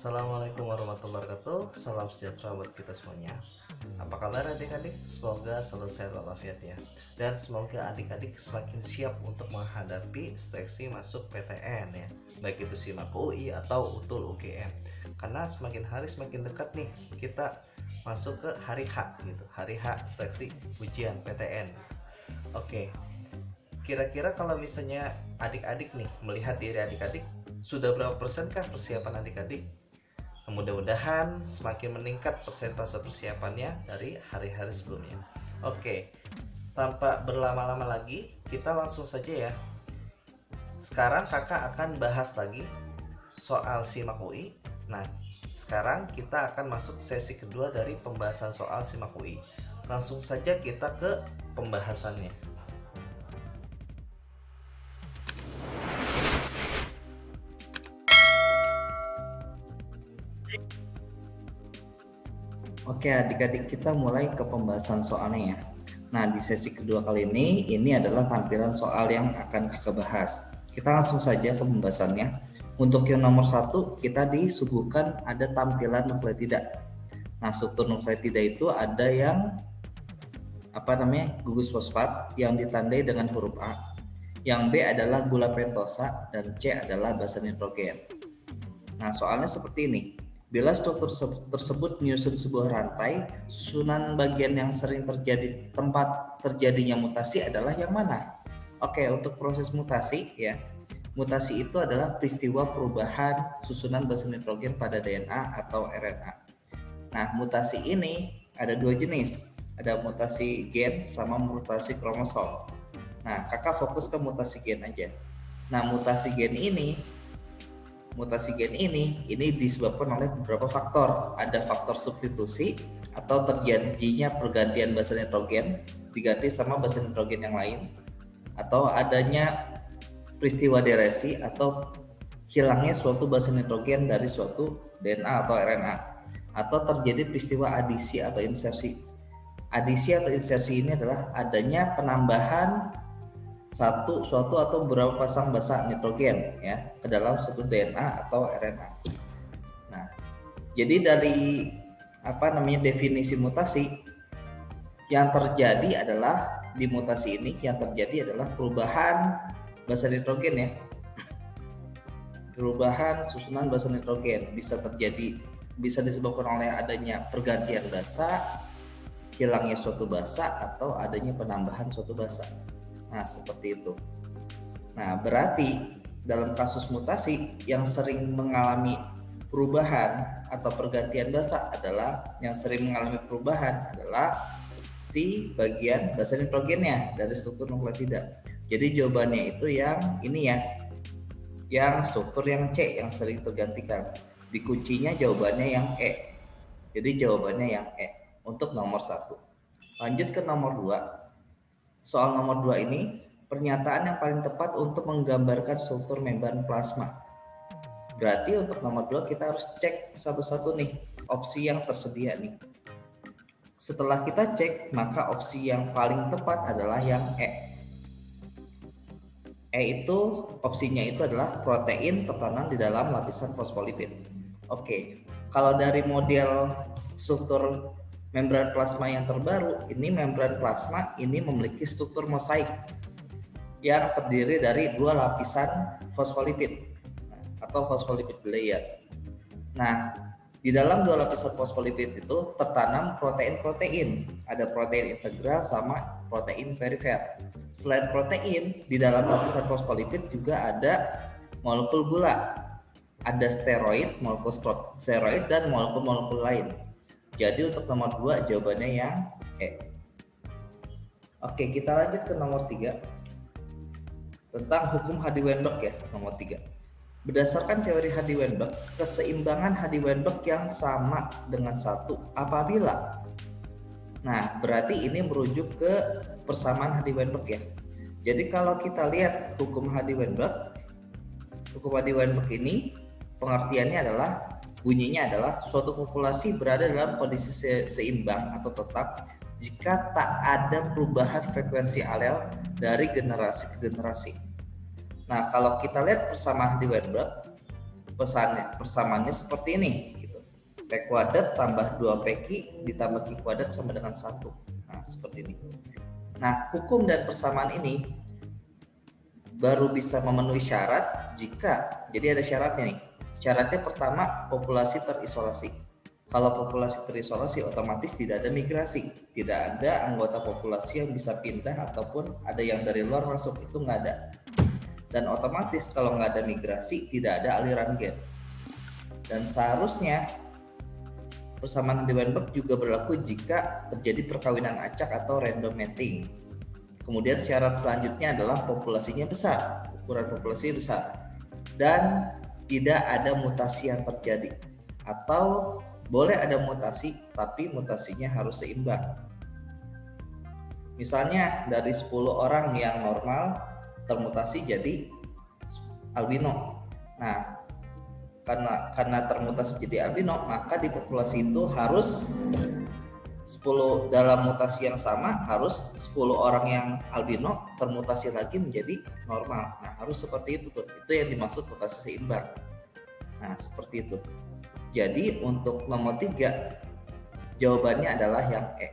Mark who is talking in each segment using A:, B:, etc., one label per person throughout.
A: Assalamualaikum warahmatullahi wabarakatuh. Salam sejahtera buat kita semuanya. Apa kabar adik-adik? Semoga selalu sehat walafiat ya. Dan semoga adik-adik semakin siap untuk menghadapi seleksi masuk PTN ya. Baik itu SIMAK UI atau UTUL UGM. Karena semakin hari semakin dekat nih kita masuk ke hari H gitu. Hari H seleksi ujian PTN. Oke. Kira-kira kalau misalnya adik-adik nih melihat diri adik-adik, sudah berapa persenkah persiapan adik-adik? Mudah-mudahan semakin meningkat persentase persiapannya dari hari-hari sebelumnya. Oke, tanpa berlama-lama lagi, kita langsung saja ya. Sekarang kakak akan bahas lagi soal SIMAK UI. Nah, sekarang kita akan masuk sesi kedua dari pembahasan soal SIMAK UI. Langsung saja kita ke pembahasannya.
B: Oke adik-adik, kita mulai ke pembahasan soalnya ya. Nah di sesi kedua kali ini adalah tampilan soal yang akan kakak bahas. Kita langsung saja ke pembahasannya. Untuk yang nomor 1 kita disuguhkan ada tampilan nukleotida. Nah struktur nukleotida itu ada yang gugus fosfat yang ditandai dengan huruf A. Yang B adalah gula pentosa dan C adalah basa nitrogen. Nah soalnya seperti ini. Bila struktur tersebut menyusun sebuah rantai, susunan bagian yang sering terjadi tempat terjadinya mutasi adalah yang mana? Oke, untuk proses mutasi ya. Mutasi itu adalah peristiwa perubahan susunan basa nitrogen pada DNA atau RNA. Nah, mutasi ini ada dua jenis. Ada mutasi gen sama mutasi kromosom. Nah, kakak fokus ke mutasi gen aja. Nah, mutasi gen ini disebabkan oleh beberapa faktor. Ada faktor substitusi atau terjadinya pergantian basa nitrogen diganti sama basa nitrogen yang lain, atau adanya peristiwa deresi atau hilangnya suatu basa nitrogen dari suatu DNA atau RNA, atau terjadi peristiwa adisi atau insersi. Adisi atau insersi ini adalah adanya penambahan suatu atau beberapa pasang basa nitrogen ya ke dalam suatu DNA atau RNA. Nah, jadi dari definisi mutasi yang terjadi adalah di mutasi ini yang terjadi adalah perubahan basa nitrogen ya. Perubahan susunan basa nitrogen bisa disebabkan oleh adanya pergantian basa, hilangnya suatu basa, atau adanya penambahan suatu basa. Nah, seperti itu. Nah, berarti dalam kasus mutasi yang sering mengalami perubahan atau pergantian basa adalah si bagian basa nitrogennya dari struktur nukleotida. Jadi jawabannya itu yang ini ya. Yang struktur yang C yang sering tergantikan. Di kuncinya jawabannya yang E. Jadi jawabannya yang E untuk nomor 1. Lanjut ke nomor 2. Soal nomor 2 ini, pernyataan yang paling tepat untuk menggambarkan struktur membran plasma. Berarti untuk nomor 2 kita harus cek satu-satu nih, opsi yang tersedia nih. Setelah kita cek, maka opsi yang paling tepat adalah yang E. E itu, opsinya itu adalah protein tertanam di dalam lapisan fosfolipid. Oke, kalau dari model struktur membran plasma yang terbaru, ini membran plasma ini memiliki struktur mosaik yang terdiri dari 2 lapisan fosfolipid atau fosfolipid layer. Nah, di dalam 2 lapisan fosfolipid itu tertanam protein-protein. Ada protein integral sama protein perifer. Selain protein, di dalam lapisan fosfolipid juga ada molekul gula. Ada steroid, molekul steroid, dan molekul-molekul lain. Jadi untuk nomor 2 jawabannya yang E. Oke, kita lanjut ke nomor 3. Tentang hukum Hardy-Weinberg ya, nomor 3. Berdasarkan teori Hardy-Weinberg, keseimbangan Hardy-Weinberg yang sama dengan 1 apabila. Nah, berarti ini merujuk ke persamaan Hardy-Weinberg ya. Jadi kalau kita lihat hukum Hardy-Weinberg ini pengertiannya adalah bunyinya adalah suatu populasi berada dalam kondisi seimbang atau tetap jika tak ada perubahan frekuensi alel dari generasi ke generasi. Nah, kalau kita lihat persamaan Hardy-Weinberg, persamaannya seperti ini gitu. P kuadrat tambah 2PQ ditambah Q kuadrat sama dengan 1. Nah, seperti ini. Nah, hukum dan persamaan ini baru bisa memenuhi syarat jika, jadi ada syaratnya nih. Syaratnya pertama, populasi terisolasi. Kalau populasi terisolasi otomatis tidak ada migrasi, tidak ada anggota populasi yang bisa pindah ataupun ada yang dari luar masuk, itu nggak ada. Dan otomatis kalau nggak ada migrasi tidak ada aliran gen. Dan seharusnya persamaan di Weinberg juga berlaku jika terjadi perkawinan acak atau random mating. Kemudian syarat selanjutnya adalah populasinya besar, ukuran populasi besar, dan tidak ada mutasi yang terjadi, atau boleh ada mutasi tapi mutasinya harus seimbang. Misalnya dari 10 orang yang normal termutasi jadi albino. Nah, karena termutasi jadi albino, maka di populasi itu harus 10 dalam mutasi yang sama, harus 10 orang yang albino termutasi lagi menjadi normal. Nah, harus seperti itu tuh. Itu yang dimaksud mutasi seimbang. Nah, seperti itu. Jadi untuk nomor 3 jawabannya adalah yang E.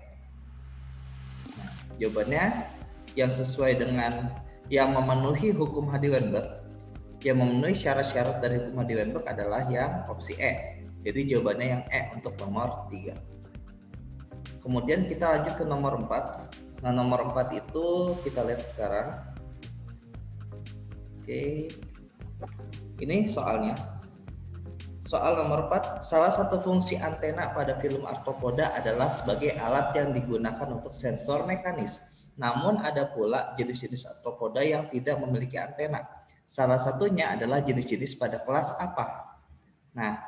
B: Nah, jawabannya yang sesuai dengan yang memenuhi hukum Hardy-Weinberg, yang memenuhi syarat-syarat dari hukum Hardy-Weinberg adalah yang opsi E. Jadi jawabannya yang E untuk nomor 3. Kemudian kita lanjut ke nomor 4. Nah, nomor 4 itu kita lihat sekarang. Oke. Ini soalnya. Soal nomor 4, salah satu fungsi antena pada film arthropoda adalah sebagai alat yang digunakan untuk sensor mekanis. Namun ada pula jenis-jenis arthropoda yang tidak memiliki antena. Salah satunya adalah jenis-jenis pada kelas apa? Nah,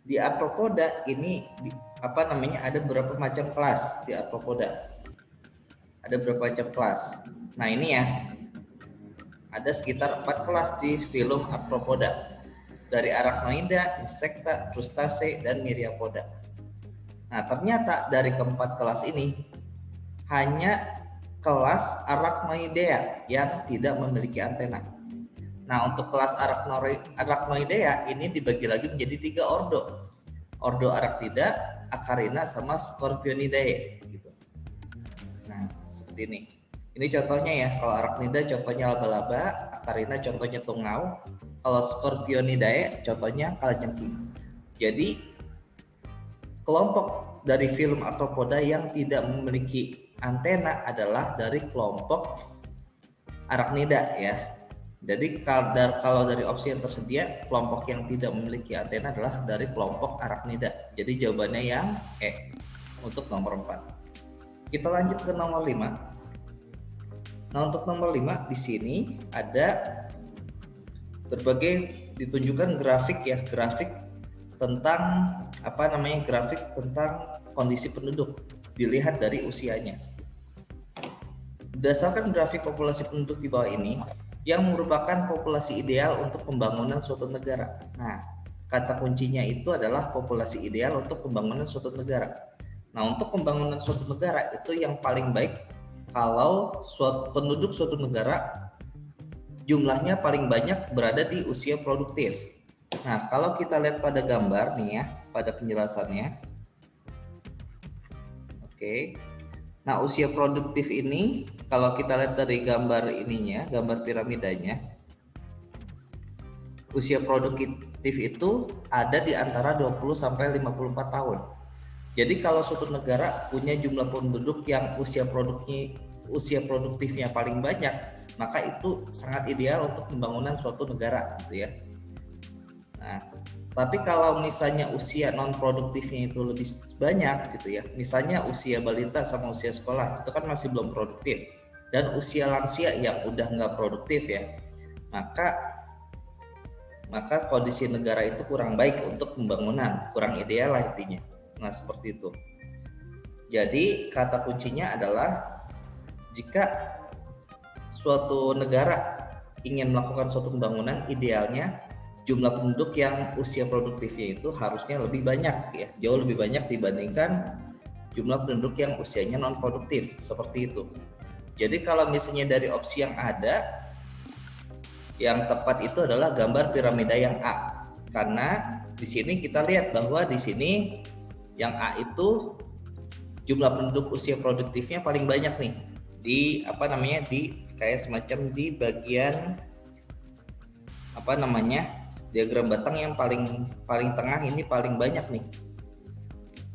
B: di arthropoda ini ada beberapa macam kelas di arthropoda. Ada beberapa macam kelas. Nah, ini ya. Ada sekitar 4 kelas di film arthropoda. Dari Arachnoida, Insecta, Crustacea, dan Myriapoda. Nah, ternyata dari keempat kelas ini hanya kelas Arachnoidea yang tidak memiliki antena. Nah, untuk kelas Arachnoidea ini dibagi lagi menjadi 3 ordo. Ordo Arachnida, Acarina, sama Scorpionidae gitu. Nah, seperti ini. Ini contohnya ya, kalau Arachnida contohnya laba-laba, Acarina contohnya tungau, kalau Scorpionidae contohnya kalajengking. Jadi kelompok dari film arthropoda yang tidak memiliki antena adalah dari kelompok Arachnida ya. Jadi kalau dari opsi yang tersedia, kelompok yang tidak memiliki antena adalah dari kelompok Arachnida. Jadi jawabannya yang E untuk nomor 4. Kita lanjut ke nomor 5. Nah, untuk nomor 5 di sini ada berbagai ditunjukkan grafik tentang grafik tentang kondisi penduduk dilihat dari usianya. Berdasarkan grafik populasi penduduk di bawah ini yang merupakan populasi ideal untuk pembangunan suatu negara. Nah, kata kuncinya itu adalah populasi ideal untuk pembangunan suatu negara. Nah, untuk pembangunan suatu negara itu yang paling baik kalau penduduk suatu negara jumlahnya paling banyak berada di usia produktif. Nah, kalau kita lihat pada gambar nih ya, pada penjelasannya. Oke. Nah, usia produktif ini kalau kita lihat dari gambar ininya, gambar piramidanya, usia produktif itu ada di antara 20 sampai 54 tahun. Jadi kalau suatu negara punya jumlah penduduk yang usia produktifnya paling banyak, maka itu sangat ideal untuk pembangunan suatu negara gitu ya. Nah, tapi kalau misalnya usia non produktifnya itu lebih banyak gitu ya, misalnya usia balita sama usia sekolah itu kan masih belum produktif, dan usia lansia yang udah nggak produktif ya, maka kondisi negara itu kurang baik untuk pembangunan, kurang ideal lah intinya. Nah, seperti itu. Jadi kata kuncinya adalah jika suatu negara ingin melakukan suatu pembangunan, idealnya jumlah penduduk yang usia produktifnya itu harusnya lebih banyak ya, jauh lebih banyak dibandingkan jumlah penduduk yang usianya non produktif, seperti itu. Jadi kalau misalnya dari opsi yang ada, yang tepat itu adalah gambar piramida yang A. Karena di sini kita lihat bahwa di sini yang A itu jumlah penduduk usia produktifnya paling banyak nih di di kayak semacam di bagian diagram batang yang paling tengah ini paling banyak nih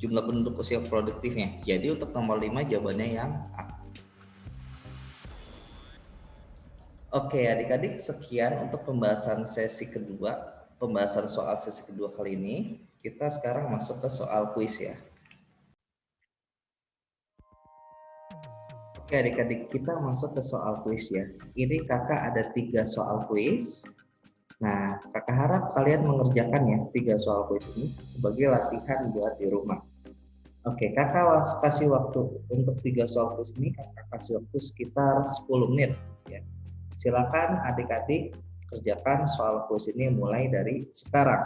B: jumlah penduduk usia produktifnya. Jadi untuk nomor 5 jawabannya yang A. Oke adik-adik, sekian untuk pembahasan soal sesi kedua kali ini. Kita sekarang masuk ke soal kuis ya. Oke adik-adik, kita masuk ke soal kuis ya. Ini kakak ada 3 soal kuis. Nah, kakak harap kalian mengerjakan ya 3 soal kuis ini sebagai latihan buat di rumah. Oke, kakak kasih waktu untuk 3 soal kuis ini, kakak kasih waktu sekitar 10 menit ya. Silakan adik-adik kerjakan soal kuis ini mulai dari sekarang.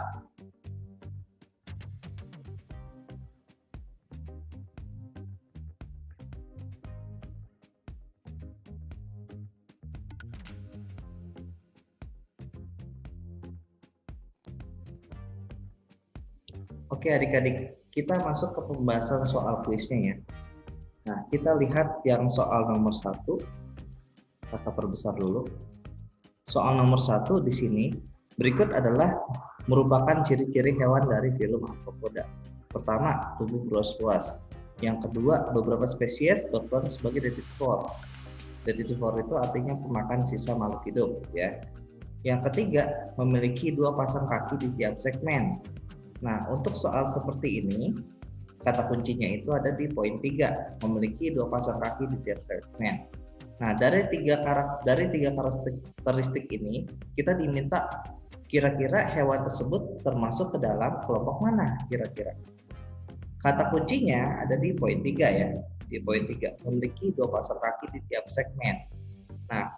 B: Oke adik-adik, kita masuk ke pembahasan soal kuisnya ya. Nah, kita lihat yang soal nomor 1. Kakak perbesar dulu. Soal nomor 1 di sini, berikut adalah merupakan ciri-ciri hewan dari filum Arthropoda. Pertama, tubuh luas-luas. Yang kedua, beberapa spesies berperan sebagai detritivore. Detritivore itu artinya pemakan sisa makhluk hidup ya. Yang ketiga, memiliki 2 pasang kaki di tiap segmen. Nah, untuk soal seperti ini, kata kuncinya itu ada di poin 3, memiliki 2 pasang kaki di tiap segmen. Nah, dari tiga karakteristik ini, kita diminta kira-kira hewan tersebut termasuk ke dalam kelompok mana kira-kira. Kata kuncinya ada di poin 3 ya. Di poin 3, memiliki 2 pasang kaki di tiap segmen. Nah,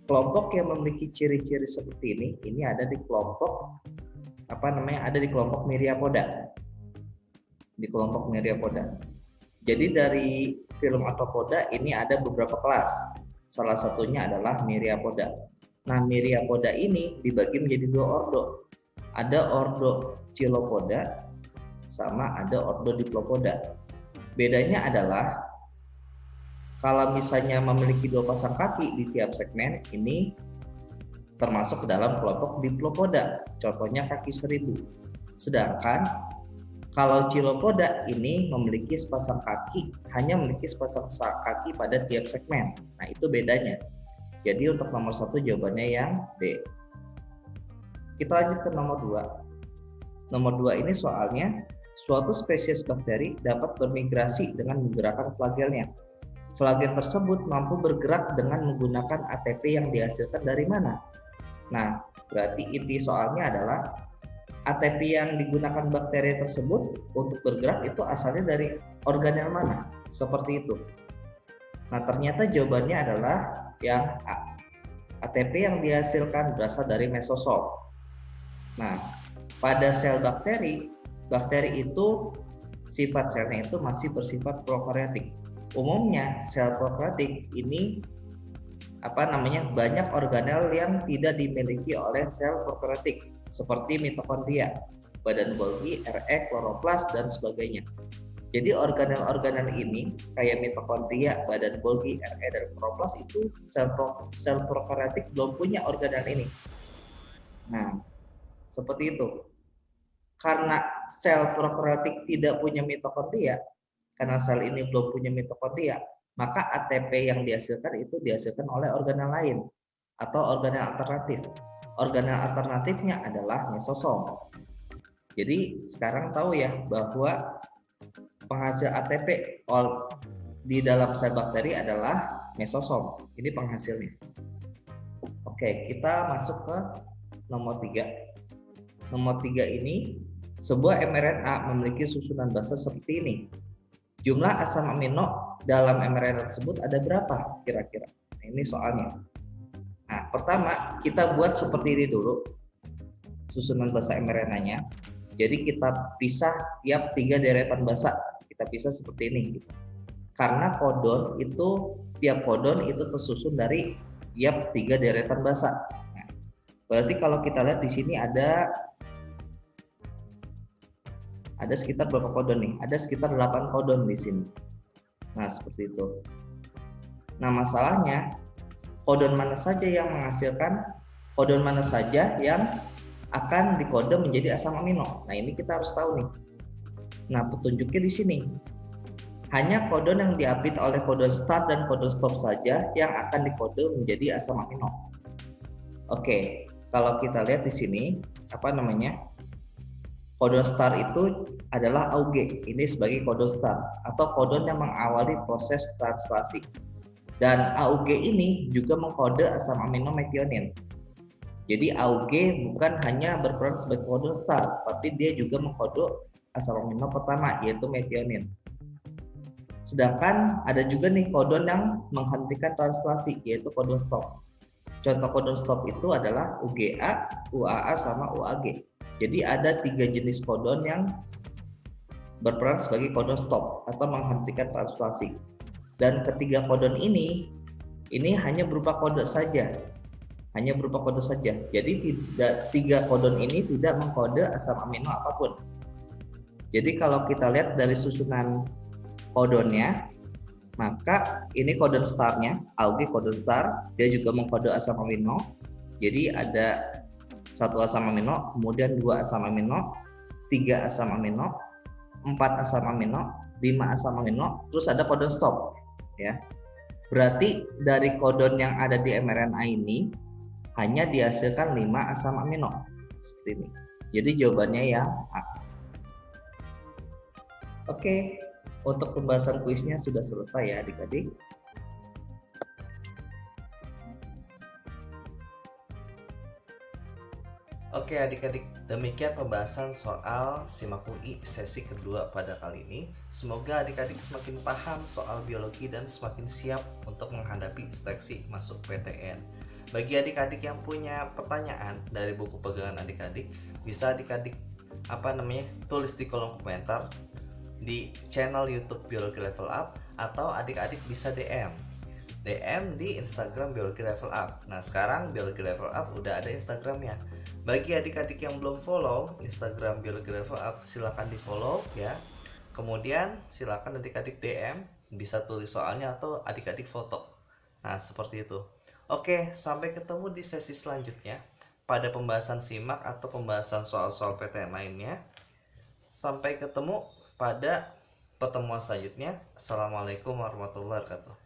B: kelompok yang memiliki ciri-ciri seperti ini ada di kelompok ada di kelompok Myriapoda. Di kelompok Myriapoda. Jadi dari filum Arthropoda ini ada beberapa kelas. Salah satunya adalah Myriapoda. Nah, Myriapoda ini dibagi menjadi 2 ordo. Ada ordo Chilopoda sama ada ordo Diplopoda. Bedanya adalah kalau misalnya memiliki 2 pasang kaki di tiap segmen, ini termasuk ke dalam kelompok Diplopoda. Contohnya kaki 1000. Sedangkan kalau Chilopoda ini memiliki sepasang kaki, hanya memiliki sepasang kaki pada tiap segmen. Nah, itu bedanya. Jadi untuk nomor 1 jawabannya yang D. Kita lanjut ke nomor 2. Nomor 2 ini soalnya, suatu spesies bakteri dapat bermigrasi dengan menggerakkan flagelnya. Flagel tersebut mampu bergerak dengan menggunakan ATP yang dihasilkan dari mana? Nah, berarti inti soalnya adalah ATP yang digunakan bakteri tersebut untuk bergerak itu asalnya dari organel mana? Seperti itu. Nah, ternyata jawabannya adalah yang A. ATP yang dihasilkan berasal dari mesosom. Nah, pada sel bakteri itu sifat selnya itu masih bersifat prokaryotik. Umumnya sel prokaryotik ini banyak organel yang tidak dimiliki oleh sel prokaryotik seperti mitokondria, badan Golgi, RE, kloroplas dan sebagainya. Jadi organel-organel ini kayak mitokondria, badan Golgi, RE dan kloroplas itu sel prokaryotik belum punya organel ini. Nah, seperti itu. Karena sel prokaryotik tidak punya mitokondria, karena sel ini belum punya mitokondria, maka ATP yang dihasilkan itu dihasilkan oleh organel lain atau organel alternatif. Organel alternatifnya adalah mesosom. Jadi sekarang tahu ya bahwa penghasil ATP di dalam sel bakteri adalah mesosom. Ini penghasilnya. Oke, kita masuk ke nomor 3. Nomor 3 ini, sebuah mRNA memiliki susunan basa seperti ini. Jumlah asam amino dalam mRNA tersebut ada berapa kira-kira? Nah, ini soalnya. Nah, pertama kita buat seperti ini dulu susunan basa mRNA-nya. Jadi kita pisah tiap 3 deretan basa. Kita pisah seperti ini. Karena kodon itu tiap kodon itu tersusun dari tiap 3 deretan basa. Nah, berarti kalau kita lihat di sini ada Ada sekitar berapa codon nih? Ada sekitar 8 codon di sini. Nah, seperti itu. Nah, masalahnya codon mana saja yang menghasilkan, codon mana saja yang akan dikode menjadi asam amino. Nah, ini kita harus tahu nih. Nah, petunjuknya di sini. Hanya codon yang diapit oleh codon start dan codon stop saja yang akan dikode menjadi asam amino. Oke, kalau kita lihat di sini, codon start itu adalah AUG. Ini sebagai codon start atau codon yang mengawali proses translasi. Dan AUG ini juga mengkode asam amino metionin. Jadi AUG bukan hanya berperan sebagai codon start, tapi dia juga mengkode asam amino pertama, yaitu metionin. Sedangkan ada juga nih codon yang menghentikan translasi, yaitu codon stop. Contoh codon stop itu adalah UGA, UAA, sama UAG. Jadi ada 3 jenis codon yang berperan sebagai codon stop atau menghentikan translasi. Dan ketiga codon ini hanya berupa kode saja. Jadi tidak 3 codon ini tidak mengkode asam amino apapun. Jadi kalau kita lihat dari susunan codonnya, maka ini codon startnya, AUG codon start, dia juga mengkode asam amino. Jadi ada 1 asam amino, kemudian 2 asam amino, 3 asam amino, 4 asam amino, 5 asam amino, terus ada codon stop, ya. Berarti dari codon yang ada di mRNA ini hanya dihasilkan 5 asam amino seperti ini. Jadi jawabannya yang A. Oke, untuk pembahasan kuisnya sudah selesai ya adik-adik.
A: Oke adik-adik, demikian pembahasan soal SIMAK UI sesi kedua pada kali ini. Semoga adik-adik semakin paham soal biologi dan semakin siap untuk menghadapi seleksi masuk PTN. Bagi adik-adik yang punya pertanyaan dari buku pegangan adik-adik, bisa adik-adik tulis di kolom komentar di channel YouTube Biologi Level Up, atau adik-adik bisa DM di Instagram Biologi Level Up. Nah, sekarang Biologi Level Up udah ada Instagramnya. Bagi adik-adik yang belum follow Instagram Biologi Level Up, silakan di follow ya. Kemudian silakan adik-adik DM, bisa tulis soalnya atau adik-adik foto. Nah, seperti itu. Oke, sampai ketemu di sesi selanjutnya pada pembahasan SIMAK atau pembahasan soal-soal PTN lainnya. Sampai ketemu pada pertemuan selanjutnya. Assalamualaikum warahmatullahi wabarakatuh.